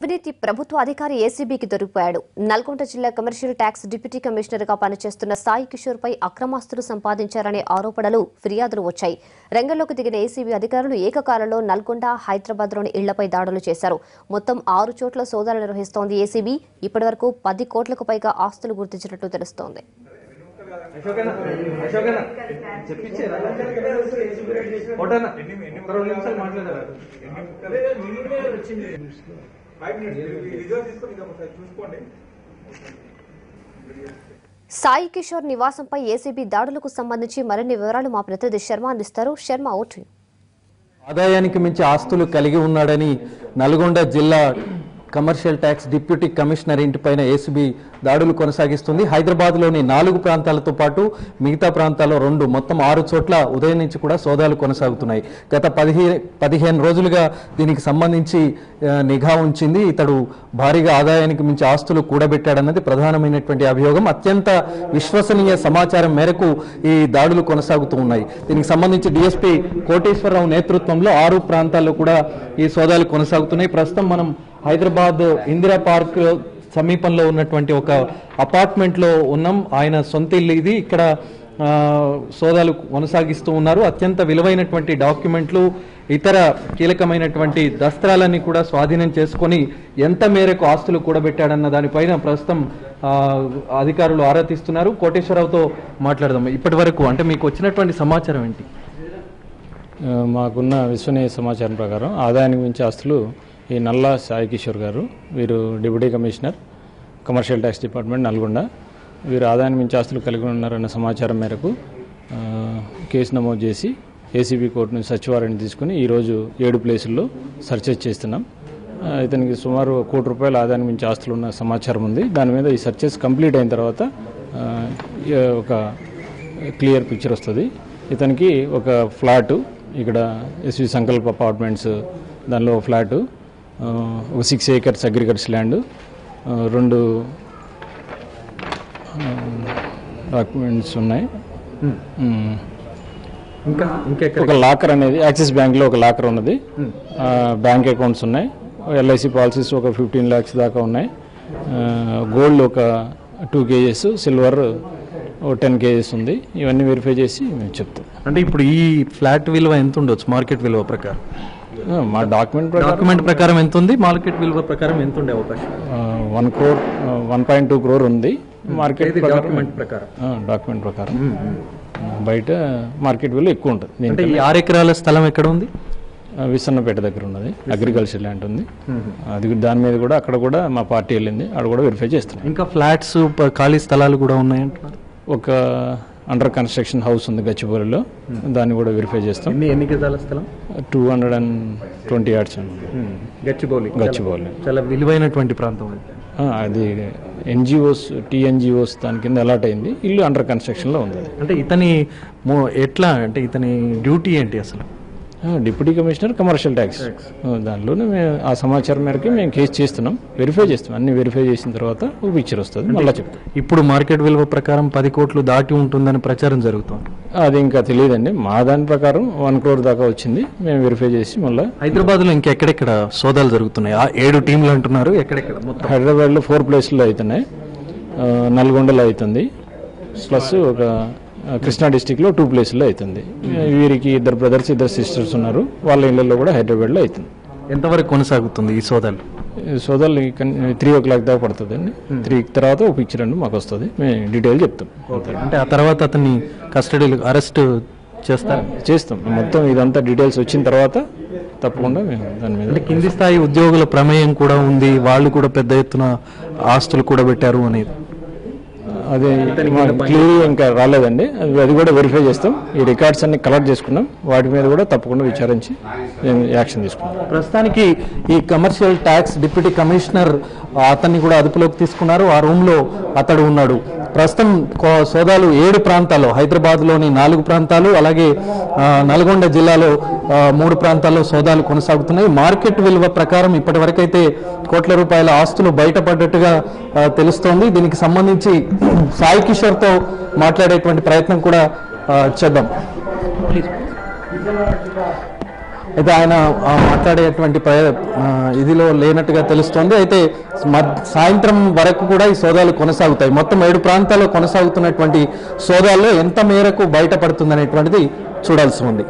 అవినీతి ప్రభుత్వ అధికారి ఏసీబీకి దొరికిపోయాడు. నల్గొండ జిల్లా కమర్షియల్ ట్యాక్స్ డిప్యూటీ కమిషనర్ గా పనిచేస్తున్న సాయి కిషోర్ పై అక్రమాస్తులు సంపాదించారనే ఆరోపణలు, ఫిర్యాదులు వచ్చాయి. రంగంలోకి దిగిన ఏసీబీ అధికారులు ఏకకాలంలో నల్గొండ, హైదరాబాద్లోని ఇళ్లపై దాడులు చేశారు. మొత్తం 6 చోట్ల సోదాలు నిర్వహిస్తోంది ఏసీబీ. ఇప్పటివరకు 10 కోట్లకు పైగా ఆస్తులు గుర్తించినట్లు తెలుస్తోంది. సాయి కిషోర్ నివాసంపై ఏసీబీ దాడులకు సంబంధించి మరిన్ని వివరాలు మా ప్రతినిధి శర్మ అందిస్తారు. శర్మ, ఓటు. ఆదాయానికి మించి ఆస్తులు కలిగి ఉన్నాడని నల్గొండ జిల్లా కమర్షియల్ ట్యాక్స్ డిప్యూటీ కమిషనర్ ఇంటిపైన ఏసీబీ దాడులు కొనసాగిస్తుంది. హైదరాబాద్లోని 4 ప్రాంతాలతో పాటు మిగతా ప్రాంతాల్లో 2 మొత్తం 6 చోట్ల ఉదయం నుంచి కూడా సోదాలు కొనసాగుతున్నాయి. గత 15 రోజులుగా దీనికి సంబంధించి నిఘా ఉంచింది. ఇతడు భారీగా ఆదాయానికి మించి ఆస్తులు కూడబెట్టాడన్నది ప్రధానమైనటువంటి అభియోగం. అత్యంత విశ్వసనీయ సమాచారం మేరకు ఈ దాడులు కొనసాగుతూ ఉన్నాయి. దీనికి సంబంధించి డీఎస్పీ కోటేశ్వరరావు నేతృత్వంలో 6 ప్రాంతాల్లో కూడా ఈ సోదాలు కొనసాగుతున్నాయి. ప్రస్తుతం మనం హైదరాబాద్ ఇందిరా పార్క్ సమీపంలో ఉన్నటువంటి ఒక అపార్ట్మెంట్ లో ఉన్నాం. ఆయన సొంత ఇల్లు ఇది. ఇక్కడ సోదాలు కొనసాగిస్తూ ఉన్నారు. అత్యంత విలువైనటువంటి డాక్యుమెంట్లు, ఇతర కీలకమైనటువంటి దస్త్రాలన్నీ కూడా స్వాధీనం చేసుకొని ఎంత మేరకు ఆస్తులు కూడబెట్టాడన్న దానిపైన ప్రస్తుతం అధికారులు ఆరా తీస్తున్నారు. కోటేశ్వరరావుతో మాట్లాడదాం. ఇప్పటి వరకు అంటే మీకు వచ్చినటువంటి సమాచారం ఏంటి? మాకున్న విశ్వసనీయ సమాచారం ప్రకారం ఆదాయానికి మించి ఆస్తులు ఈ నల్లా సాయి కిషోర్ గారు, వీరు deputy commissioner commercial tax department Nalgonda, వీరు ఆదాయానికి మించి ఆస్తులు కలిగి ఉన్నారన్న సమాచారం మేరకు కేసు నమోదు చేసి ఏసీబీ కోర్టు నుంచి సర్చ్ వారెంట్ తీసుకుని ఈరోజు 7 ప్లేసుల్లో సర్చెస్ చేస్తున్నాం. ఇతనికి సుమారు ₹1 కోటి ఆదాయానికి మించి ఆస్తులు ఉన్న సమాచారం ఉంది. దాని మీద ఈ సర్చెస్ కంప్లీట్ అయిన తర్వాత ఒక క్లియర్ పిక్చర్ వస్తుంది. ఇతనికి ఒక ఫ్లాటు ఇక్కడ ఎస్వి సంకల్ప అపార్ట్మెంట్స్, దానిలో ఫ్లాటు, ఒక 6 acres అగ్రికల్చర్ ల్యాండ్, 2 డాక్యుమెంట్స్ ఉన్నాయి. ఒక లాకర్ అనేది యాక్సిస్ బ్యాంక్లో ఒక లాకర్ ఉన్నది. బ్యాంక్ అకౌంట్స్ ఉన్నాయి. ఎల్ఐసి పాలసీస్ ఒక 15 lakhs దాకా ఉన్నాయి. గోల్డ్ ఒక 2 kgs, సిల్వర్ 10 kgs ఉంది. ఇవన్నీ వెరిఫై చేసి మేము చెప్తాం. అంటే ఇప్పుడు ఈ ఫ్లాట్ విలువ ఎంత ఉండొచ్చు మార్కెట్ విలువ ప్రకారం? మా డాక్యుమెంట్ ప్రకారం ఎంత ఉంది, మార్కెట్ విలువ ప్రకారం ఎంత ఉండే అవకాశం? 1.2 crore ఉంది మార్కెట్ డాక్యుమెంట్ ప్రకారం. డాక్యుమెంట్ ప్రకారం బయట మార్కెట్ విలువ ఎక్కువ ఉంటుంది. అంటే ఈ 6 ఎకరాల స్థలం ఎక్కడ ఉంది? విసన్నపేట దగ్గర ఉన్నది. అగ్రికల్చర్ ల్యాండ్ ఉంది. అది దాని మీద కూడా అక్కడ కూడా మా పార్టీ వెళ్ళింది. అక్కడ కూడా వెరిఫై చేస్తున్నాం. ఇంకా ఫ్లాట్స్, ఖాళీ స్థలాలు కూడా ఉన్నాయంటున్నారు. ఒక అండర్ కన్స్ట్రక్షన్ హౌస్ ఉంది గచ్చిబౌలిలో, దాన్ని కూడా వెరిఫై చేస్తాం. ఎన్ని గజాల స్థలం? 220 yards. గచ్చిబౌలి చాలా విలువైనటువంటి ప్రాంతం. అది ఎన్జిఓస్, టీఎన్జిఓస్ దాని కింద అలాట్ అయింది. ఇల్లు అండర్ కన్స్ట్రక్షన్లో ఉంది. అంటే ఇతని ఎట్లా, అంటే ఇతని డ్యూటీ ఏంటి అసలు? Deputy commissioner commercial tax. దానిలోనే మేము ఆ సమాచారం మేరకు మేము కేసు చేస్తున్నాం, వెరిఫై చేస్తాం. అన్ని వెరిఫై చేసిన తర్వాత ఒక పిక్చర్ వస్తుంది, మళ్ళీ చెప్తాం. ఇప్పుడు మార్కెట్ విలువ ప్రకారం 10 కోట్లు దాటి ఉంటుందని ప్రచారం జరుగుతుంది. అది ఇంకా తెలియదండి. మా దాని ప్రకారం 1 crore దాకా వచ్చింది. మేము వెరిఫై చేసి మళ్ళీ హైదరాబాద్లో ఇంకెక్కడెక్కడ సోదాలు జరుగుతున్నాయి? 7 టీంలు అంటున్నారు. ఎక్కడెక్కడ? హైదరాబాద్లో 4 places అవుతున్నాయి. నల్గొండలో అవుతుంది. ప్లస్ ఒక కృష్ణా డిస్టిక్లో 2 places అవుతుంది. వీరికి 2 brothers 2 sisters ఉన్నారు. వాళ్ళ ఇళ్లలో కూడా హైదరాబాద్లో అవుతుంది. ఎంతవరకు కొనసాగుతుంది ఈ సోదాలు? 3 o'clock దాకా పడుతుంది అండి. 3 తర్వాత ఒక పిక్చర్ అండి మాకు వస్తుంది. మేము డీటెయిల్ చెప్తాం. అంటే ఆ తర్వాత అతన్ని కస్టడీలో అరెస్ట్ చేస్తాం. మొత్తం ఇదంతా డీటెయిల్స్ వచ్చిన తర్వాత తప్పకుండా మేము దాని మీద. అంటే కింది స్థాయి ఉద్యోగుల ప్రమేయం కూడా ఉంది, వాళ్ళు కూడా పెద్ద ఎత్తున ఆస్తులు కూడా పెట్టారు అనేది అదే క్లియర్ ఇంకా రాలేదండి. అది కూడా వెరిఫై చేస్తాం. ఈ రికార్డ్స్ అన్ని కలెక్ట్ చేసుకున్నాం. వాటి మీద కూడా తప్పకుండా విచారించి యాక్షన్ తీసుకున్నాం. ప్రస్తుతానికి ఈ కమర్షియల్ ట్యాక్స్ డిప్యూటీ కమిషనర్ అతన్ని కూడా అదుపులోకి తీసుకున్నారు. ఆ రూమ్లో అతడు ఉన్నాడు. ప్రస్తుతం సోదాలు 7 ప్రాంతాల్లో, హైదరాబాద్లోని 4 ప్రాంతాలు, అలాగే నల్గొండ జిల్లాలో 3 ప్రాంతాల్లో సోదాలు కొనసాగుతున్నాయి. మార్కెట్ విలువ ప్రకారం ఇప్పటి వరకైతే కోట్ల రూపాయల ఆస్తులు బయటపడ్డట్టుగా తెలుస్తోంది. దీనికి సంబంధించి సాయి కిషోర్తో మాట్లాడేటువంటి ప్రయత్నం కూడా చేద్దాం. అయితే ఆయన మాట్లాడేటువంటి ఇదిలో లేనట్టుగా తెలుస్తోంది. అయితే సాయంత్రం వరకు కూడా ఈ సోదాలు కొనసాగుతాయి. మొత్తం 7 ప్రాంతాల్లో కొనసాగుతున్నటువంటి సోదాల్లో ఎంత మేరకు బయటపడుతుందనేటువంటిది చూడాల్సి ఉంది.